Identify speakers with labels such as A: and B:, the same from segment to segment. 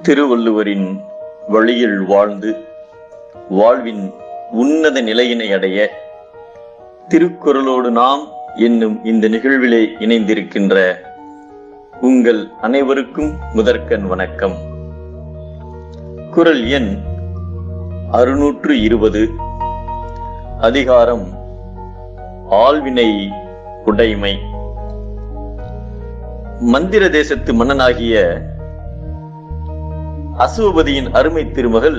A: திருவள்ளுவரின் வழியில் வாழ்ந்து வாழ்வின் உன்னத நிலையினை அடைய திருக்குறளோடு நாம் என்னும் இந்த நிகழ்விலே இணைந்திருக்கின்ற உங்கள் அனைவருக்கும் முதற்கண் வணக்கம். குறள் எண் 620, அதிகாரம் ஆள்வினை உடைமை. மந்திர தேசத்து மன்னனாகிய அசுவபதியின் அருமை திருமகள்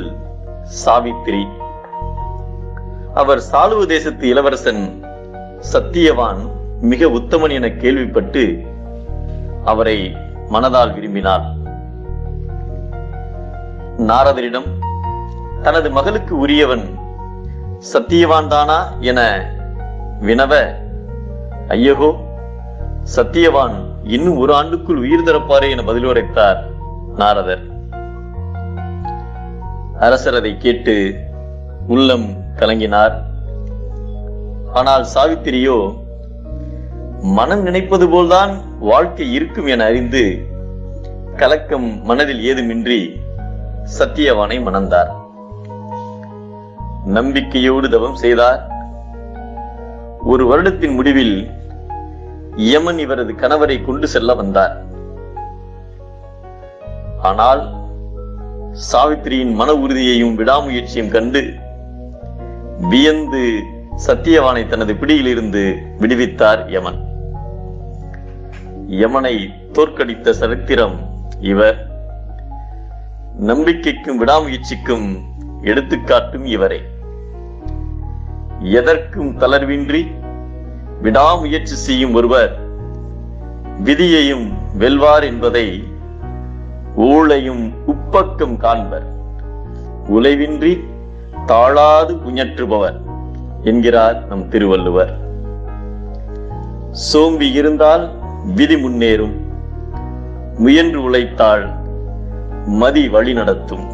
A: சாவித்திரி. அவர் சாளுவ தேசத்து இளவரசன் சத்தியவான் மிக உத்தமன் என கேள்விப்பட்டு அவரை மனதால் விரும்பினார். நாரதரிடம் தனது மகளுக்கு உரியவன் சத்தியவான் தானா என வினவ, ஐயகோ, சத்தியவான் இன்னும் ஒரு ஆண்டுக்குள் உயிர் தரப்பாரே என பதில் உரைத்தார் நாரதர். அரசர் அதை கேட்டு உள்ளம் கலங்கினார். ஆனால் சாவித்திரியோ மனம் நினைப்பது போல்தான் வாழ்க்கை இருக்கும் என அறிந்து கலக்கம் மனதில் ஏதுமின்றி சத்தியவானை மணந்தார். நம்பிக்கையோடு தவம் செய்தார். ஒரு வருடத்தின் முடிவில் யமன் இவரது கணவரை கொண்டு செல்ல வந்தார். ஆனால் சாவித்திரியின் மன உறுதியையும் விடாமுயற்சியும் கண்டு வியந்து சத்தியவானை தனது பிடியிலிருந்து விடுவித்தார் யமன். யமனை தோற்கடித்த சரித்திரம் இவர். நம்பிக்கைக்கும் விடாமுயற்சிக்கும் எடுத்துக்காட்டும் இவரே. எதற்கும் தளர்வின்றி விடாமுயற்சி செய்யும் ஒருவர் விதியையும் வெல்வார் என்பதை ஊழையும் உப்பக்கம் காண்பர். உலைவின்றி தாழாது உஞற்றுபவர் என்கிறார் நம் திருவள்ளுவர். சோம்பி இருந்தால் விதி முன்னேறும், முயன்று உழைத்தால் மதி வழி நடத்தும்.